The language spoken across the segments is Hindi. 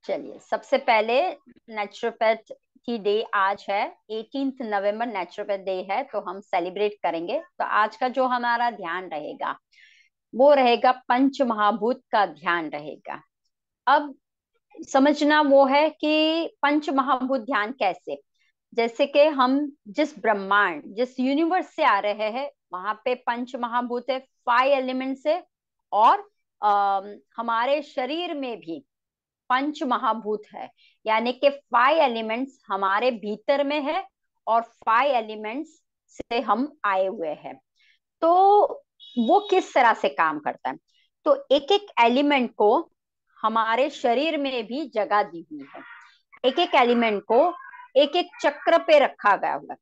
चलिए, सबसे पहले नेचुरोपैथ की डे आज है। 18 नवंबर नेचुरोपैथ डे है, तो हम सेलिब्रेट करेंगे। तो आज का जो हमारा ध्यान रहेगा वो रहेगा पंच महाभूत का ध्यान रहेगा। अब समझना वो है कि पंच महाभूत ध्यान कैसे, जैसे कि हम जिस ब्रह्मांड जिस यूनिवर्स से आ रहे हैं वहां पे पंच महाभूत है, 5 एलिमेंट्स है। और हमारे शरीर में भी पंच महाभूत है, यानी कि 5 एलिमेंट्स हमारे भीतर में है और 5 एलिमेंट्स से हम आए हुए हैं। तो वो किस तरह से काम करता है, तो एक एक एलिमेंट को हमारे शरीर में भी जगह दी हुई है। एक एक एलिमेंट को एक एक चक्र पे रखा गया हुआ है।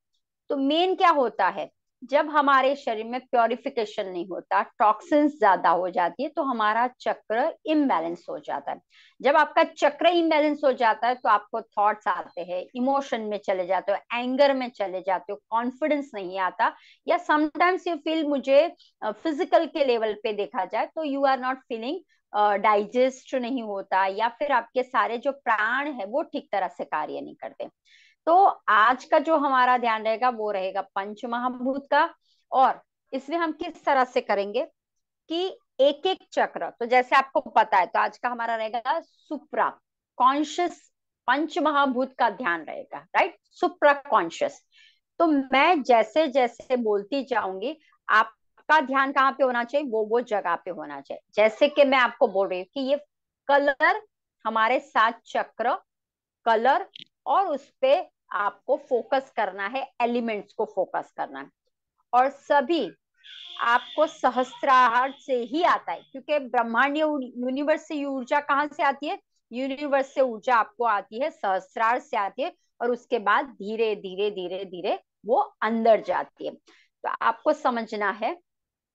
तो मेन क्या होता है, जब हमारे शरीर में प्योरिफिकेशन नहीं होता, टॉक्सिन्स ज्यादा हो जाती है, तो हमारा चक्र इम्बैलेंस हो जाता है। जब आपका चक्र इम्बैलेंस हो जाता है तो आपको थॉट्स आते हैं, इमोशन में चले जाते हो, एंगर में चले जाते हो, कॉन्फिडेंस नहीं आता, या समटाइम्स यू फील, मुझे फिजिकल के लेवल पे देखा जाए तो you are not feeling, digest नहीं होता, या फिर आपके सारे जो प्राण है वो ठीक तरह से कार्य नहीं करते। तो आज का जो हमारा ध्यान रहेगा वो रहेगा पंच महाभूत का। और इसमें हम किस तरह से करेंगे कि एक एक चक्र, तो जैसे आपको पता है, तो आज का हमारा रहेगा सुप्रा कॉन्शियस पंच महाभूत का ध्यान रहेगा, राइट, सुप्रा कॉन्शियस। तो मैं जैसे जैसे बोलती जाऊंगी, आपका ध्यान कहाँ पे होना चाहिए, वो जगह पे होना चाहिए। जैसे कि मैं आपको बोल रही हूँ कि ये कलर, हमारे 7 चक्र, कलर, और उस पे आपको फोकस करना है, एलिमेंट्स को फोकस करना है। और सभी आपको सहस्त्रार से ही आता है, क्योंकि ब्रह्मांड यूनिवर्स से ऊर्जा कहाँ से आती है, यूनिवर्स से ऊर्जा आपको आती है, सहस्त्रार से आती है, और उसके बाद धीरे धीरे धीरे धीरे वो अंदर जाती है। तो आपको समझना है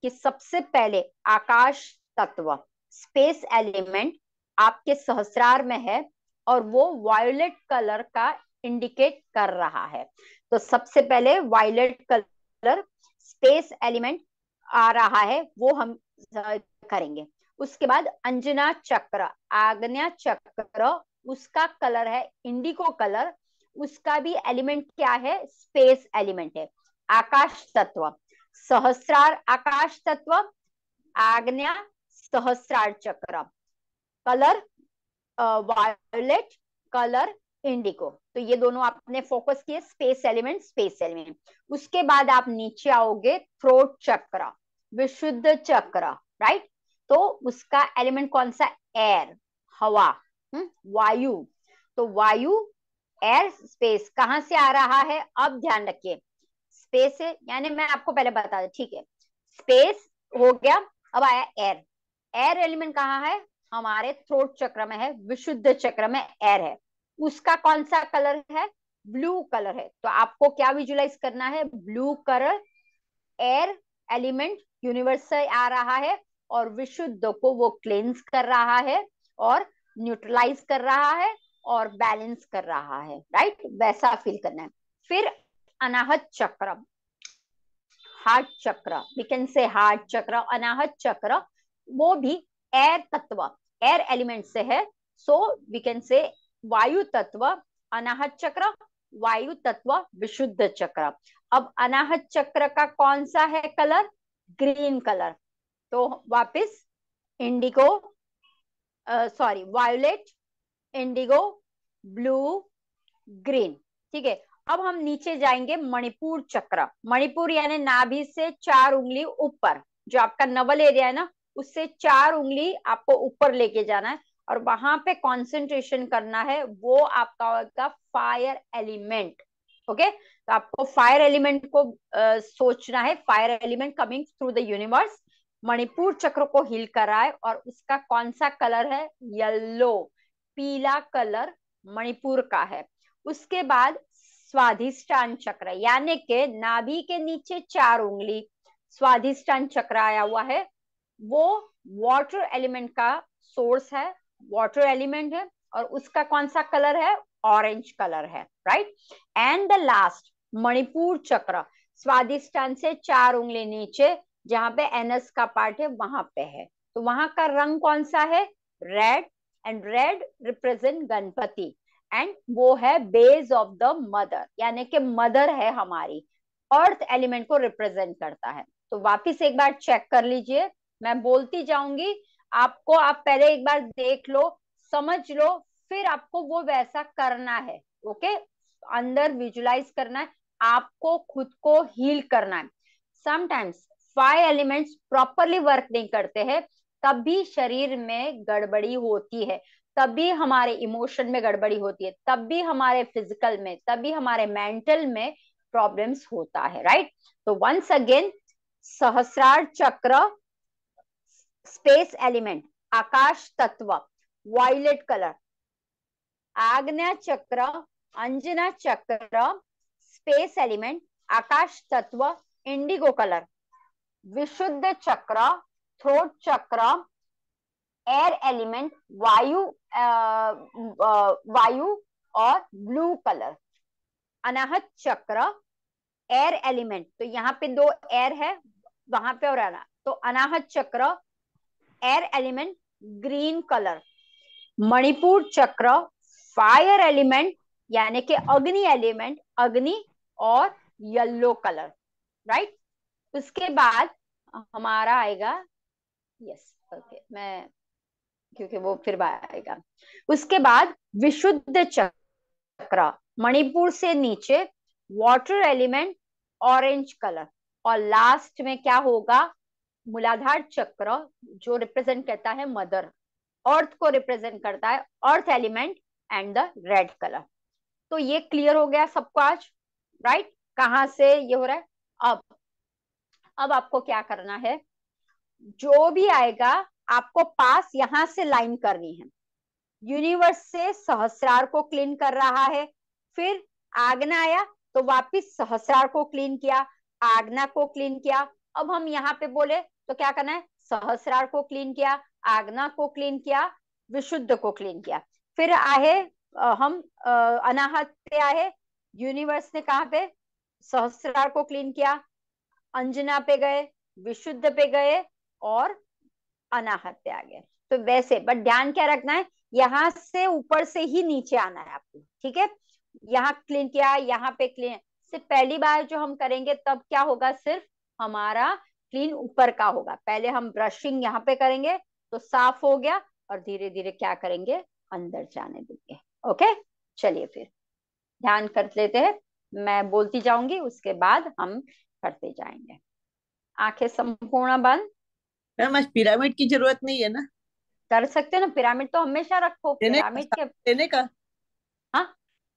कि सबसे पहले आकाश तत्व, स्पेस एलिमेंट आपके सहस्रार में है, और वो वायलेट कलर का इंडिकेट कर रहा है। तो सबसे पहले वायलेट कलर स्पेस एलिमेंट आ रहा है, वो हम करेंगे। उसके बाद अंजना चक्र, आग्नेय चक्र, उसका कलर है इंडिगो कलर, उसका भी एलिमेंट क्या है, स्पेस एलिमेंट है। आकाश तत्व, सहस्रार आकाश तत्व, आग्नेय सहस्रार चक्र, कलर वायोलेट, कलर इंडिगो। तो ये दोनों आपने फोकस किए, स्पेस एलिमेंट स्पेस एलिमेंट। उसके बाद आप नीचे आओगे, थ्रोट चक्र, विशुद्ध चक्र, राइट। तो उसका एलिमेंट कौन सा, एयर, हवा, वायु। तो वायु, एयर, स्पेस कहाँ से आ रहा है, अब ध्यान रखिए, स्पेस है, यानी मैं आपको पहले बता दूं, ठीक है, स्पेस हो गया, अब आया एयर। एयर एलिमेंट कहाँ है, हमारे थ्रोट चक्र में है, विशुद्ध चक्र में एयर है। उसका कौन सा कलर है, ब्लू कलर है। तो आपको क्या विजुलाइज करना है, blue colour, air element universe से आ रहा है, और विशुद्ध को वो क्लेंस कर रहा है, और न्यूट्रलाइज कर रहा है, और बैलेंस कर रहा है, राइट, वैसा फील करना है। फिर अनाहत चक्र, हार्ट चक्र, वी कैन से हार्ट चक्र, अनाहत चक्र, वो भी एयर तत्व, एयर एलिमेंट से है। सो वी कैन से वायु तत्व, अनाहत चक्र, वायु तत्व, विशुद्ध चक्र। अब अनाहत चक्र का कौन सा है कलर, ग्रीन कलर। तो वापस Indigo, sorry, violet, Indigo, blue, green, ठीक है। अब हम नीचे जाएंगे, मणिपुर चक्र, मणिपुर यानी नाभि से 4 उंगली ऊपर, जो आपका नवल एरिया है ना, उससे 4 उंगली आपको ऊपर लेके जाना है, और वहां पे कंसंट्रेशन करना है, वो आपका होगा फायर एलिमेंट। ओके, तो आपको फायर एलिमेंट को सोचना है, fire element coming through the universe, Manipur चक्र को हिल कर रहा है, और उसका कौन सा कलर है, येलो, पीला कलर मणिपुर का है। उसके बाद स्वाधिष्ठान चक्र, यानी के नाभि के नीचे 4 उंगली, स्वाधिष्ठान चक्र आया हुआ है, वो वाटर एलिमेंट का सोर्स है, वाटर एलिमेंट है, और उसका कौन सा कलर है, ऑरेंज कलर है, right. And the last Manipur चक्र, स्वाधिष्ठान से 4 उंगली नीचे, जहां पे एनस का पार्ट है वहां पे है। तो वहां का रंग कौन सा है, red, and red represent Ganpati, and वो है बेस ऑफ द मदर, यानी कि मदर है हमारी, अर्थ एलिमेंट को रिप्रेजेंट करता है। तो वापिस एक बार चेक कर लीजिए, मैं बोलती जाऊंगी आपको, आप पहले एक बार देख लो, समझ लो, फिर आपको वो वैसा करना है। ओके, अंदर विजुलाइज करना है, आपको खुद को हील करना है। समटाइम्स 5 एलिमेंट्स प्रॉपरली वर्क नहीं करते हैं, तभी शरीर में गड़बड़ी होती है, तभी हमारे इमोशन में गड़बड़ी होती है, तभी हमारे फिजिकल में, तभी हमारे मेंटल में प्रॉब्लम्स होता है, राइट। तो वंस अगेन, सहस्रार चक्र स्पेस एलिमेंट, आकाश तत्व वायलेट कलर, आग्नेय चक्र अंजना चक्र स्पेस एलिमेंट आकाश तत्व इंडिगो कलर, विशुद्ध चक्र थ्रोट चक्र एयर एलिमेंट वायु, वायु और ब्लू कलर, अनाहत चक्र एयर एलिमेंट, तो यहाँ पे 2 एयर है वहां पे, और तो अनाहत चक्र air element green colour, Manipur चक्र फायर एलिमेंट यानी कि अग्नि एलिमेंट अग्नि और येलो कलर, राइट। उसके बाद हमारा आएगा, यस ओके, मैं क्योंकि वो फिर आएगा। उसके बाद विशुद्ध चक्र मणिपुर से नीचे वाटर एलिमेंट ऑरेंज कलर, और लास्ट में क्या होगा, मूलाधार चक्र जो रिप्रेजेंट करता है मदर, अर्थ को रिप्रेजेंट करता है, earth element and the red colour. तो ये क्लियर हो गया सबको आज, राइट, कहां से ये हो रहा है। अब आपको क्या करना है, जो भी आएगा आपको पास यहां से लाइन करनी है। यूनिवर्स से सहस्रार को क्लीन कर रहा है, फिर आगना आया तो वापिस सहस्रार को क्लीन किया, आगना को क्लीन किया। अब हम यहाँ पे बोले तो क्या करना है, सहस्रार को क्लीन किया, आगना को क्लीन किया, विशुद्ध को क्लीन किया, फिर आए हम अनाहत पे आए, यूनिवर्स ने कहा पे सहस्रार को क्लीन किया, अंजना पे गए, विशुद्ध पे गए और अनाहत पे आ गए। तो वैसे, बट ध्यान क्या रखना है, यहाँ से ऊपर से ही नीचे आना है आपको, ठीक है। यहाँ क्लीन किया, यहाँ पे क्लीन, सिर्फ पहली बार जो हम करेंगे तब क्या होगा, सिर्फ हमारा क्लीन ऊपर का होगा, पहले हम ब्रशिंग यहाँ पे करेंगे तो साफ हो गया, और धीरे धीरे क्या करेंगे, अंदर जाने देंगे। ओके, चलिए फिर ध्यान कर लेते हैं, मैं बोलती जाऊंगी, उसके बाद हम करते जाएंगे। आंखें संपूर्ण बंद। मैम आज पिरामिड की जरूरत नहीं है ना? कर सकते हो ना, पिरामिड तो हमेशा रखो, देने का, पिरामिड साथ के। देने का, हाँ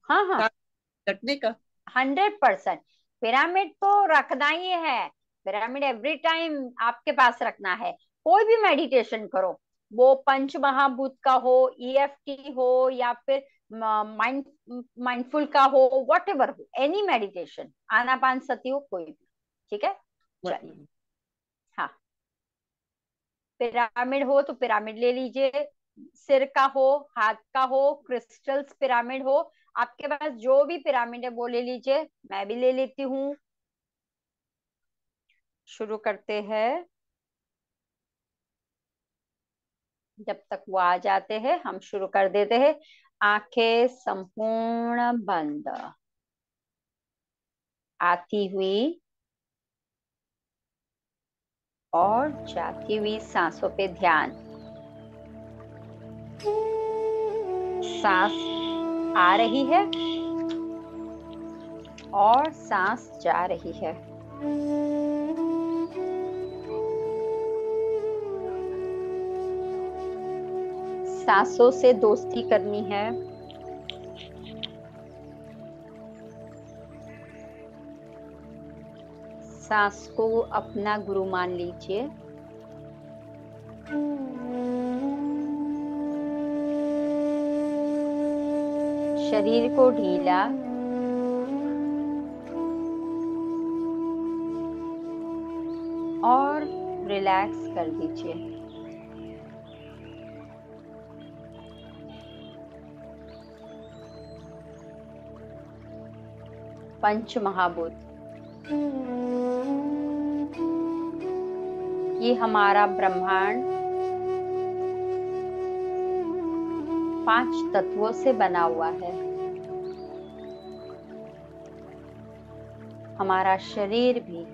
हाँ हाँ, साथ रखने का। 100%, पिरामिड तो रखना ही है, पिरामिड एवरी टाइम आपके पास रखना है। कोई भी मेडिटेशन करो, वो पंच महाभूत का हो, ईएफटी हो, या फिर माइंड माइंडफुल का हो, वट एवर हो, एनी मेडिटेशन, आनापान सती हो, कोई भी, ठीक है। चलिए, हाँ, पिरामिड हो तो पिरामिड ले लीजिए, सिर का हो, हाथ का हो, क्रिस्टल्स पिरामिड हो, आपके पास जो भी पिरामिड है वो ले लीजिए, मैं भी ले लेती हूँ। शुरू करते हैं, जब तक वो आ जाते हैं हम शुरू कर देते हैं। आंखें संपूर्ण बंद, आती हुई और जाती हुई सांसों पे ध्यान, सांस आ रही है और सांस जा रही है। सांसों से दोस्ती करनी है, सांस को अपना गुरु मान लीजिए। शरीर को ढीला और रिलैक्स कर दीजिए। पंच महाभूत, ये हमारा ब्रह्मांड 5 तत्वों से बना हुआ है। हमारा शरीर भी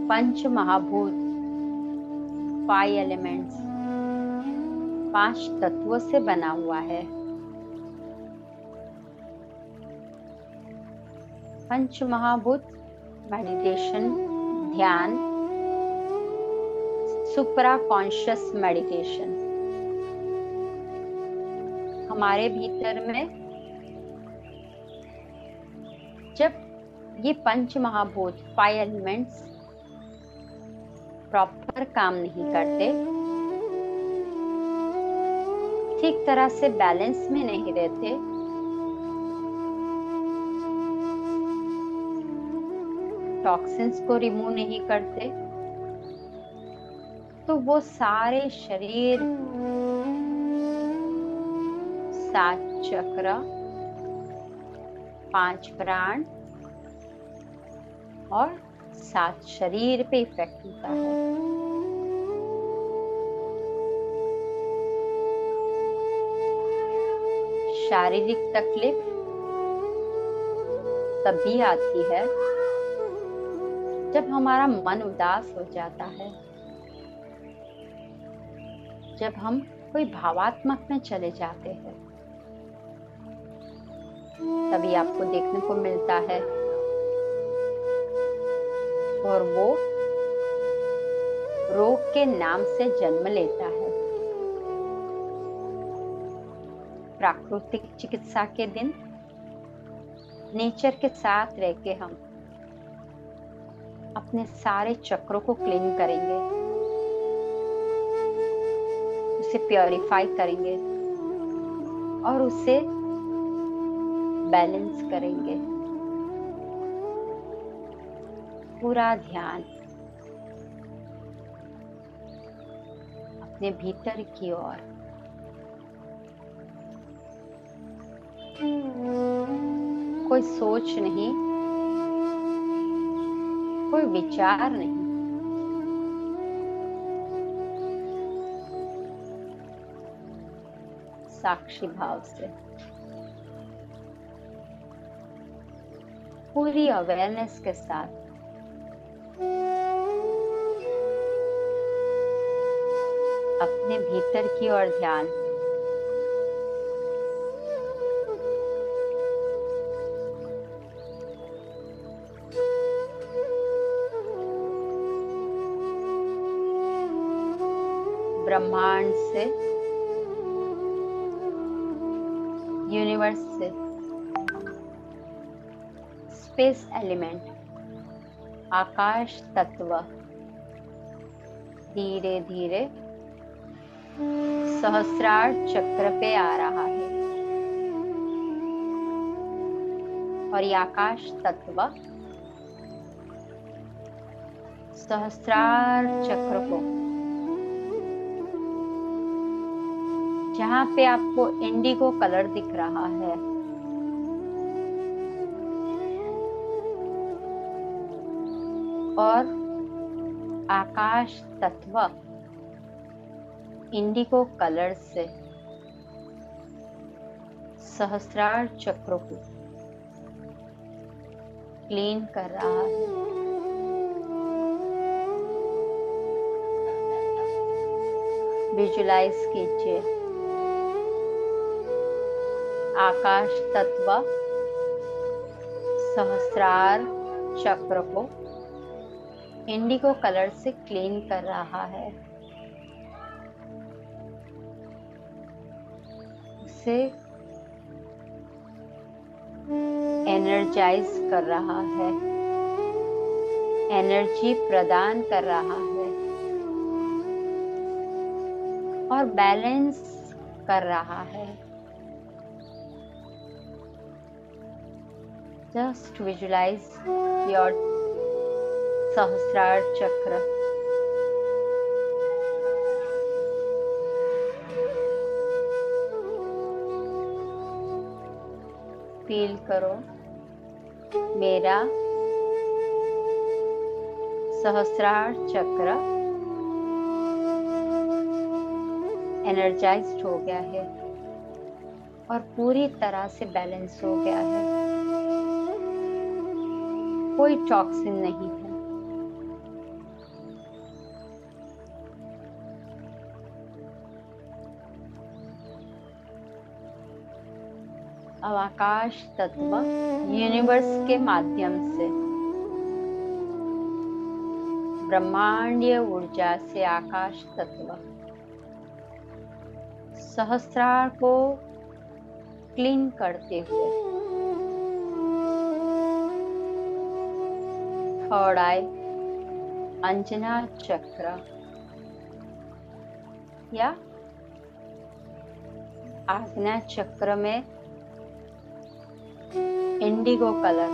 पंच महाभूत, 5 एलिमेंट्स, 5 तत्वों से बना हुआ है। पंच महाभूत मेडिटेशन, ध्यान, सुप्रा कॉन्शियस मेडिटेशन। हमारे भीतर में जब ये पंच महाभूत, 5 एलिमेंट्स प्रॉपर काम नहीं करते, ठीक तरह से बैलेंस में नहीं रहते, टॉक्सिन्स को रिमूव नहीं करते, तो वो सारे शरीर, 7 चक्र, 5 प्राण और 7 शरीर पे इफेक्ट होता है। शारीरिक तकलीफ तभी आती है जब हमारा मन उदास हो जाता है, जब हम कोई भावात्मक में चले जाते हैं, तभी आपको देखने को मिलता है। और वो रोग के नाम से जन्म लेता है। प्राकृतिक चिकित्सा के दिन नेचर के साथ रह के हम अपने सारे चक्रों को क्लीन करेंगे, उसे प्योरीफाई करेंगे और उसे बैलेंस करेंगे। पूरा ध्यान अपने भीतर की ओर, कोई सोच नहीं, कोई विचार नहीं, साक्षी भाव से पूरी अवेयरनेस के साथ अपने भीतर की ओर ध्यान। ब्रह्मांड से, यूनिवर्स से, स्पेस एलिमेंट, आकाश तत्व धीरे धीरे सहस्रार चक्र पे आ रहा है। और ये आकाश तत्व सहस्रार चक्र को, जहाँ पे आपको इंडिगो कलर दिख रहा है, और आकाश तत्व इंडिगो कलर से सहस्रार चक्र को क्लीन कर रहा है। विजुलाइज कीजिए आकाश तत्व सहस्रार चक्र को इंडिगो कलर से क्लीन कर रहा है, उसे एनर्जाइज कर रहा है, एनर्जी प्रदान कर रहा है और बैलेंस कर रहा है। Just visualize your सहस्रार चक्र। फील करो मेरा सहस्रार चक्र एनर्जाइज्ड हो गया है और पूरी तरह से बैलेंस हो गया है। कोई टॉक्सिन नहीं है। अब आकाश तत्व यूनिवर्स के माध्यम से, ब्रह्मांडीय ऊर्जा से आकाश तत्व सहस्रार को क्लीन करते हुए थर्ड आई, अंजना चक्र या आज्ञा चक्र में इंडिगो कलर,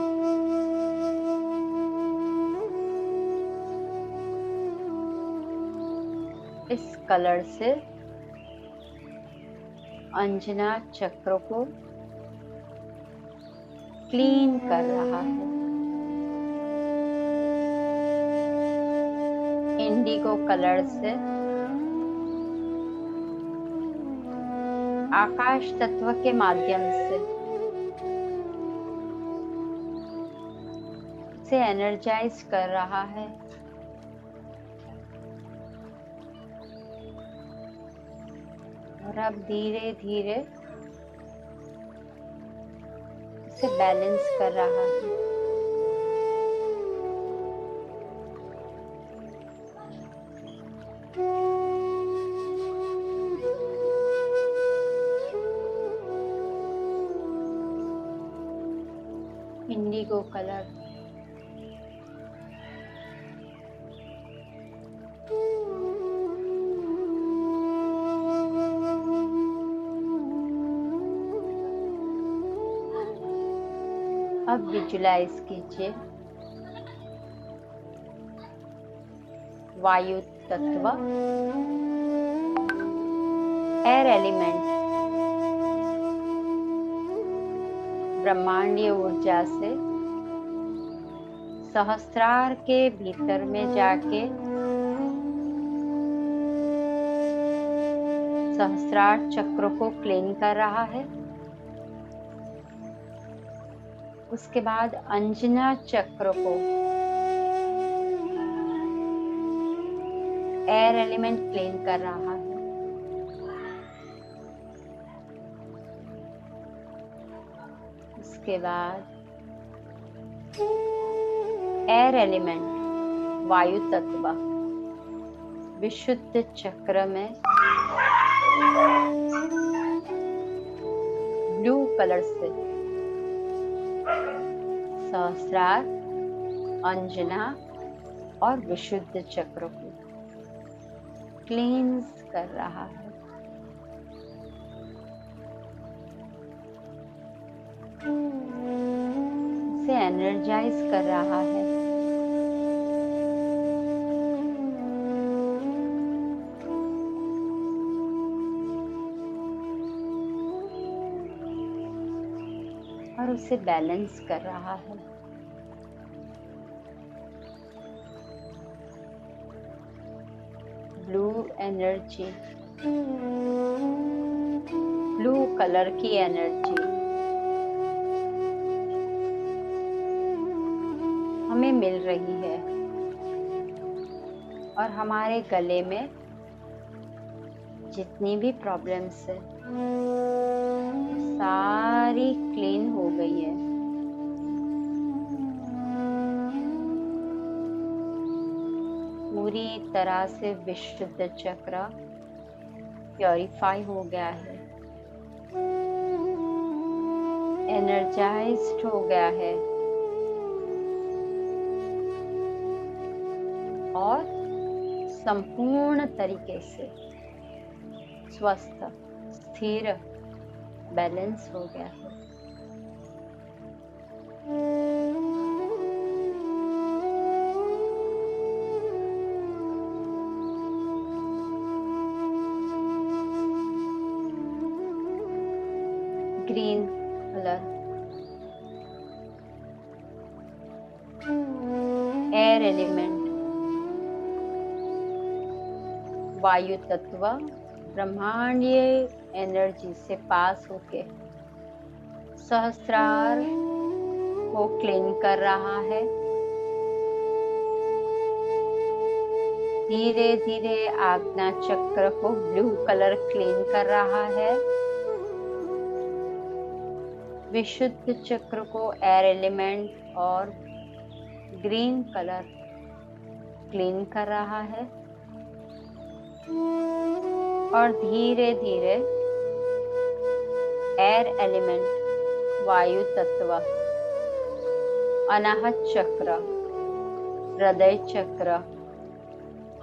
इस कलर से अंजना चक्र को क्लीन कर रहा है। इंडिगो कलर से आकाश तत्व के माध्यम से एनर्जाइज कर रहा है। और अब धीरे धीरे इसे बैलेंस कर रहा है। इंडिगो कलर अब विजुलाइज कीजिए वायु तत्व, एयर एलिमेंट ब्रह्मांडीय ऊर्जा से सहस्रार के भीतर में जाके सहस्रार चक्र को क्लीन कर रहा है। उसके बाद अंजना चक्र को एयर एलिमेंट क्लीन कर रहा है। उसके बाद एयर एलिमेंट वायु तत्व विशुद्ध चक्र में ब्लू कलर से सहस्रार, अंजना और विशुद्ध चक्र को क्लींस कर रहा है। इसे एनर्जाइज कर रहा है। और उसे बैलेंस कर रहा है। ब्लू एनर्जी, ब्लू कलर की एनर्जी हमें मिल रही है और हमारे गले में जितनी भी प्रॉब्लम्स है सारी क्लीन हो गई है। पूरी तरह से विशुद्ध चक्र प्योरीफाई हो गया है, एनर्जाइज्ड हो गया है और संपूर्ण तरीके से स्वस्थ, स्थिर, बैलेंस हो गया है। ग्रीन कलर एयर एलिमेंट वायु तत्व ब्रह्मांडीय एनर्जी से पास होके सहस्रार को क्लीन कर रहा है। धीरे धीरे आज्ञा चक्र को ब्लू कलर क्लीन कर रहा है। विशुद्ध चक्र को एयर एलिमेंट और ग्रीन कलर क्लीन कर रहा है। और धीरे धीरे एयर एलिमेंट, वायु तत्व, अनाहत चक्र, हृदय चक्र,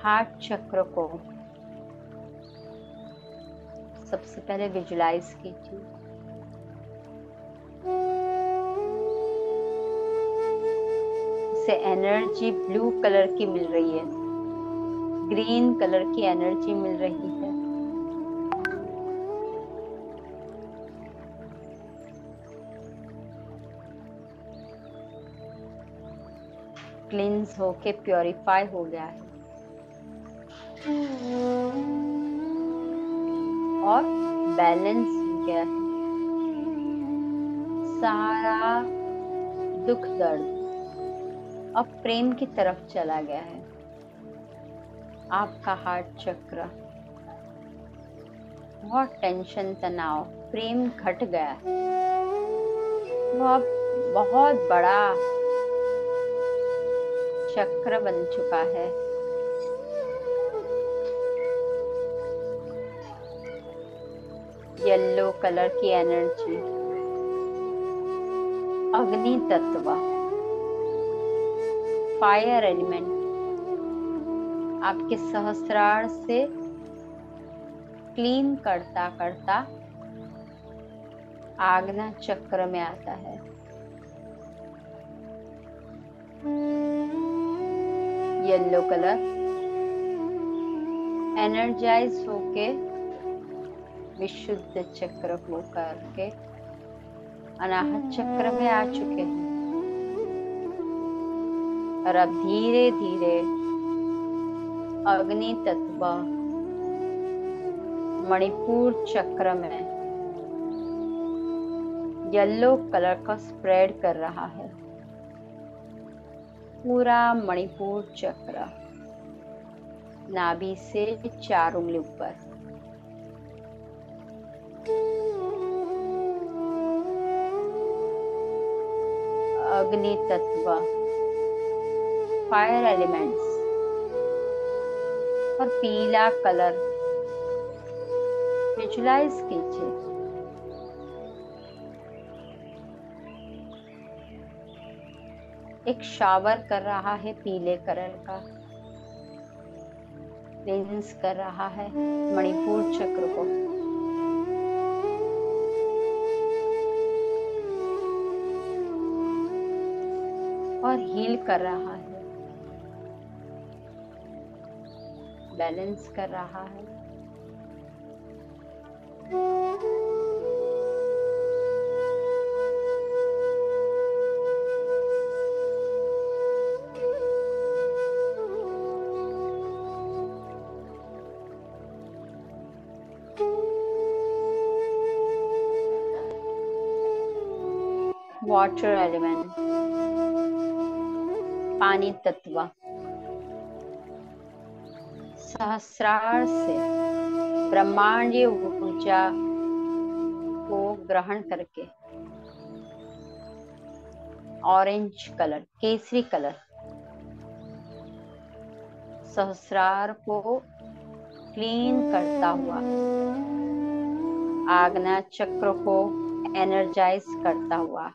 हार्ट चक्र को सबसे पहले विजुलाइज कीजिए। इसे एनर्जी ब्लू कलर की मिल रही है, ग्रीन कलर की एनर्जी मिल रही है। क्लींस होके प्योरीफाई हो गया है और बैलेंस हो गया है। सारा दुख दर्द अब प्रेम की तरफ चला गया है। आपका हार्ट चक्र, बहुत टेंशन तनाव, प्रेम घट गया है। वो अब बहुत बड़ा चक्र बन चुका है। येलो कलर की एनर्जी, अग्नि तत्व, फायर एलिमेंट आपके सहस्रार से क्लीन करता करता आज्ञा चक्र में आता है। येलो कलर एनर्जाइज होके विशुद्ध चक्र को करके अनाहत चक्र में आ चुके हैं। और अब धीरे धीरे अग्नि तत्व मणिपुर चक्र में येलो कलर का स्प्रेड कर रहा है। पूरा मणिपुर चक्र नाभि से 4 उंगली ऊपर, अग्नि तत्व, फायर एलिमेंट्स और पीला कलर विजुलाइज कीजिए। एक शावर कर रहा है पीले कलर का, क्लींस कर रहा है मणिपुर चक्र को। और हील कर रहा है, बैलेंस कर रहा है। वाटर एलिमेंट, पानी तत्व सहस्रार से ब्रह्मांडीय ऊर्जा को ग्रहण करके ऑरेंज कलर, केसरी कलर सहस्रार को क्लीन करता हुआ आज्ञा चक्र को एनर्जाइज करता हुआ,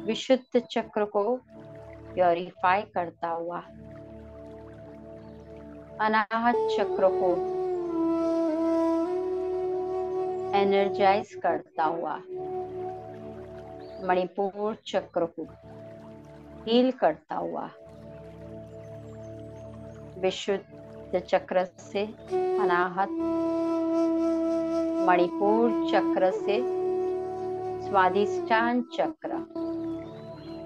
विशुद्ध चक्र को प्योरीफाई करता हुआ, अनाहत चक्र को एनर्जाइज करता हुआ, मणिपुर चक्र को हील करता हुआ, विशुद्ध चक्र से अनाहत, मणिपुर चक्र से स्वादिष्टान चक्र,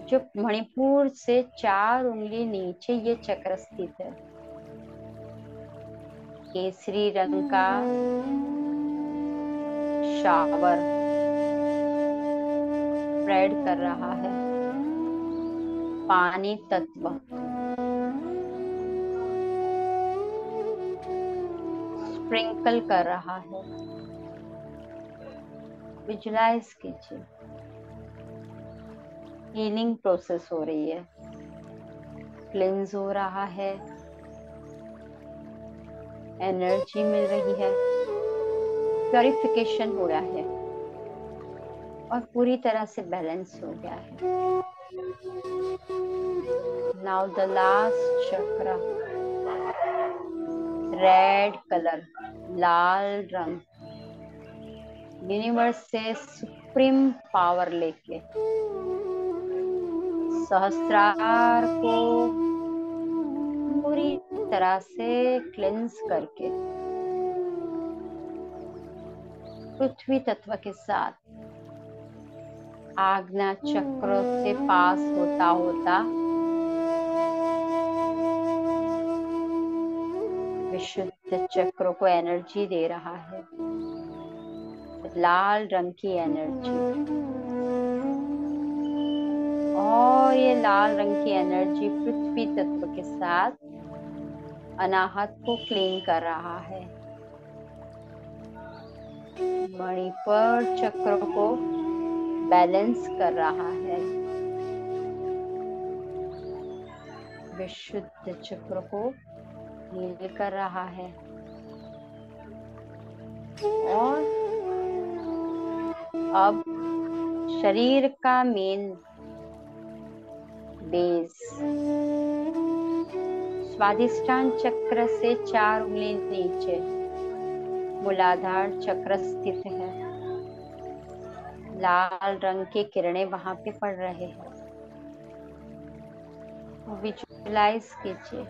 जो मणिपुर से 4 उंगली नीचे ये चक्र स्थित है, केसरी रंग का शावर स्प्रेड कर रहा है। पानी तत्व स्प्रिंकल कर रहा है। विजुलाइज कीजिए, हीलिंग प्रोसेस हो रही है, क्लींस हो रहा है, एनर्जी मिल रही है, प्योरिफिकेशन हो रहा है और पूरी तरह से बैलेंस हो गया है। नाउ द लास्ट चक्र, रेड कलर, लाल रंग, यूनिवर्स से सुप्रीम पावर लेके सहस्त्रार को पूरी तरह से क्लेंस करके पृथ्वी तत्व के साथ आज्ञा चक्र से पास होता होता विशुद्ध चक्र को एनर्जी दे रहा है। लाल रंग की एनर्जी, और ये लाल रंग की एनर्जी पृथ्वी तत्व के साथ अनाहत को क्लीन कर रहा है। मणिपुर चक्र को बैलेंस कर रहा है। विशुद्ध चक्र को हील कर रहा है और अब शरीर का मेन बेस स्वादिष्टान चक्र से 4 उंगली नीचे मूलाधार चक्र स्थित है। लाल रंग की किरणें वहां पे पड़ रहे हैं। विजुलाइज कीजिए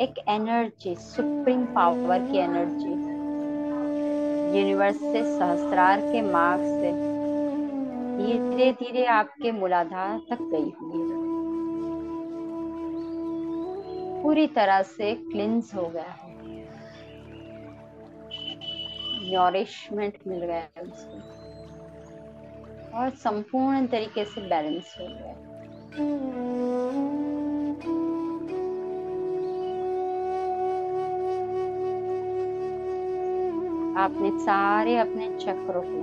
एक एनर्जी, सुप्रीम पावर की एनर्जी यूनिवर्स से सहस्त्रार के मार्ग से धीरे धीरे आपके मूलाधार तक गई हुई है, पूरी तरह से क्लींस हो गया है, नॉरिशमेंट मिल गया है उसको और संपूर्ण तरीके से बैलेंस हो गया है। आपने सारे अपने चक्रों को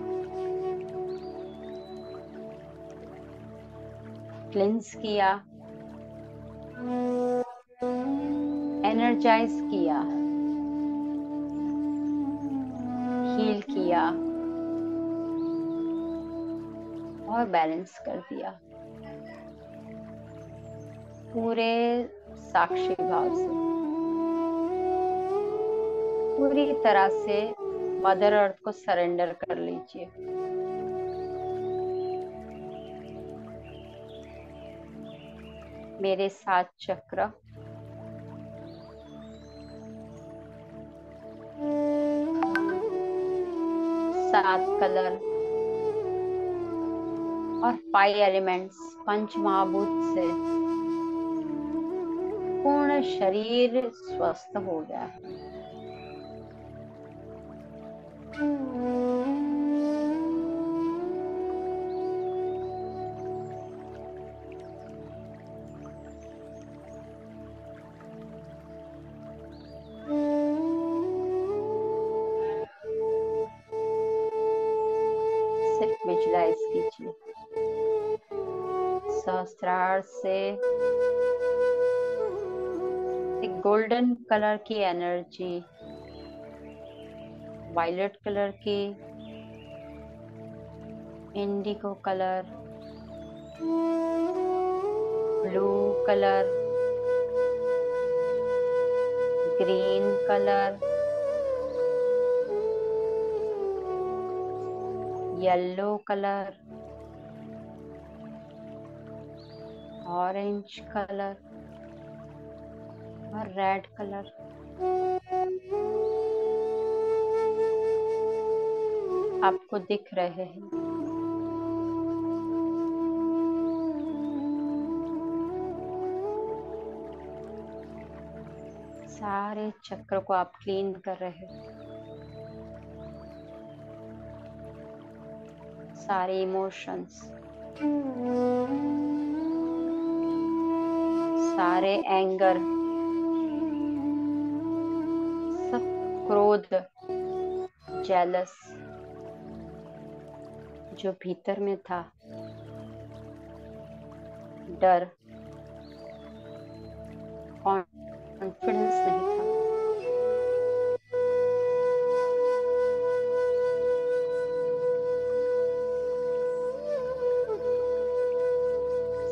क्लींस किया, एनर्जाइज किया, हील किया और बैलेंस कर दिया पूरे साक्षी भाव से। पूरी तरह से मदर अर्थ को सरेंडर कर लीजिए। मेरे 7 चक्र सात कलर और 5 एलिमेंट्स पंच महाभूत से पूर्ण शरीर स्वस्थ हो गया है। सिर्फ विजुलाइज कीजिए सहस्त्रार से एक गोल्डन कलर की एनर्जी, वायलेट कलर की, Indigo colour, blue colour, green colour, yellow colour, orange colour और रेड कलर आपको दिख रहे हैं। सारे चक्र को आप क्लीन कर रहे हो, सारे इमोशंस, सारे एंगर, सब क्रोध, जेलस जो भीतर में था, डर, कॉन्फिडेंस नहीं था,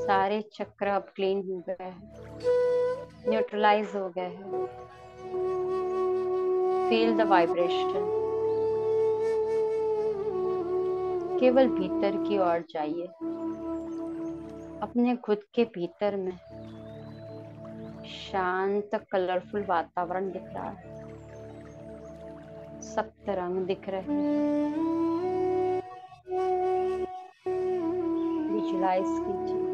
सारे चक्र अब क्लीन हो गए हैं, न्यूट्रलाइज हो गए हैं। फील द वाइब्रेशन, केवल भीतर की ओर जाइए। अपने खुद के भीतर में शांत कलरफुल वातावरण दिख रहा है, सप्त रंग दिख रहे हैं। विजुलाइज कीजिए।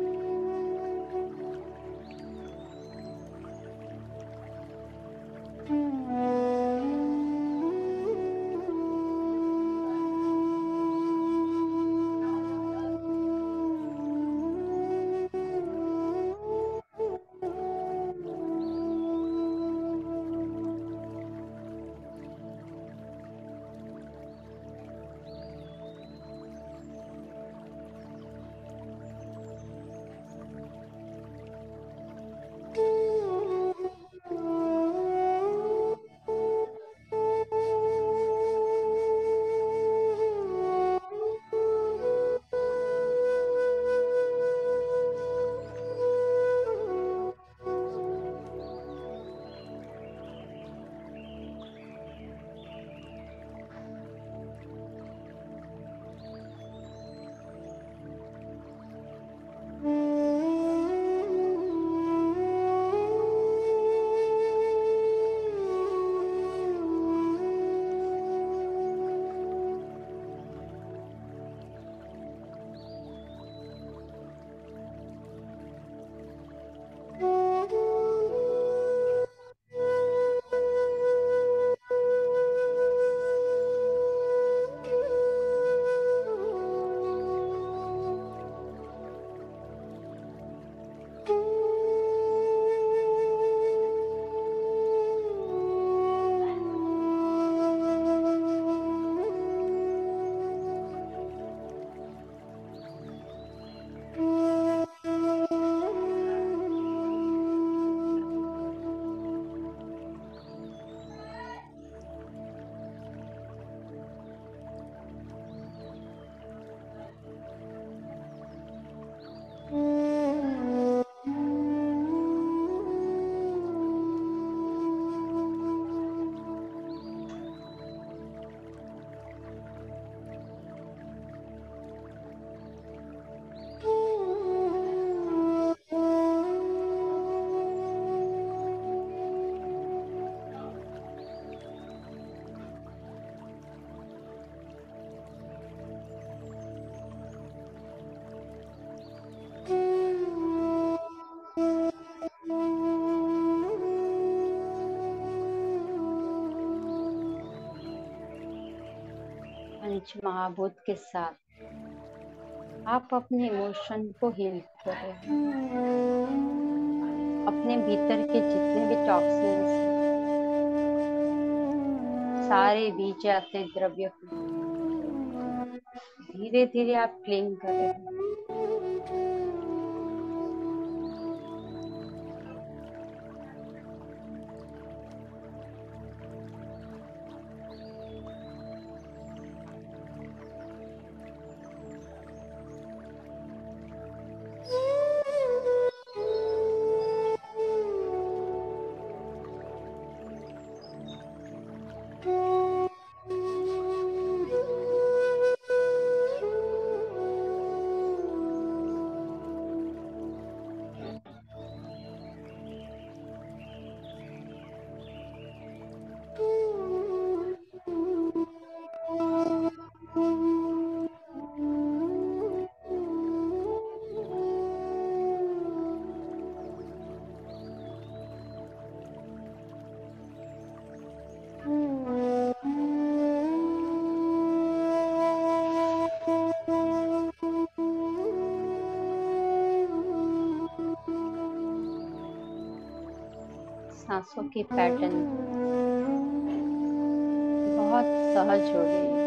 पंच महाभूत के साथ आप अपने इमोशन को हील कर रहे हैं। अपने भीतर के जितने भी टॉक्सिन्स हैं, सारे बीज आते द्रव्य को धीरे धीरे आप क्लीन कर रहे हैं। सांसों की पैटर्न बहुत सहज हो रही है।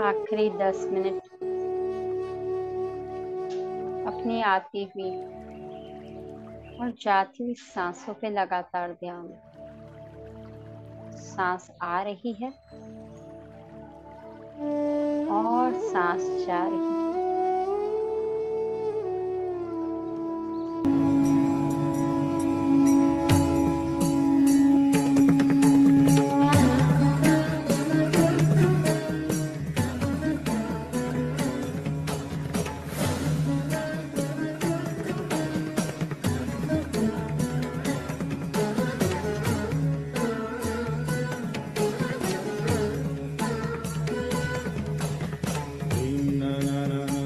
आखिरी 10 मिनट अपनी आती हुई और जाती हुई सांसों पे लगातार ध्यान। सांस आ रही है और सांस जा रही है। na na na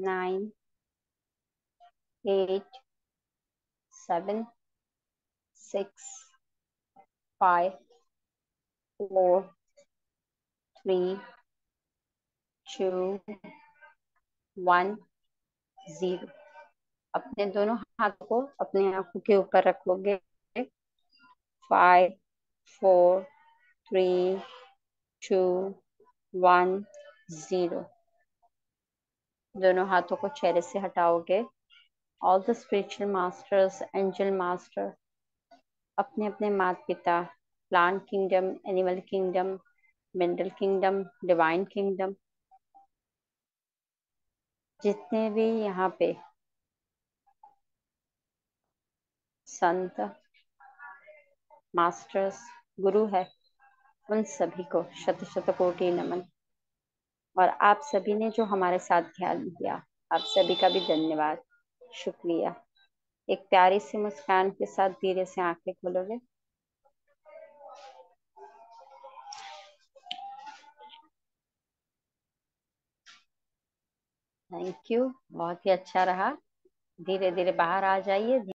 9, 8, 7, 6, 5, 4, 3, 2, 1, 0। अपने दोनों हाथों को अपने आंखों के ऊपर रखोगे। 5, 4, 3, 2, 1, 0। दोनों हाथों को चेहरे से हटाओगे। All the spiritual masters, angel master, अपने अपने माता पिता, plant kingdom, animal kingdom, mineral kingdom, divine kingdom, जितने भी यहाँ पे संत, मास्टर्स, गुरु है, उन सभी को शत शत कोटि नमन। और आप सभी ने जो हमारे साथ ध्यान दिया, आप सभी का भी धन्यवाद, शुक्रिया। एक प्यारी सी मुस्कान के साथ धीरे से आंखें खोलोगे। थैंक यू, बहुत ही अच्छा रहा। धीरे धीरे बाहर आ जाइए।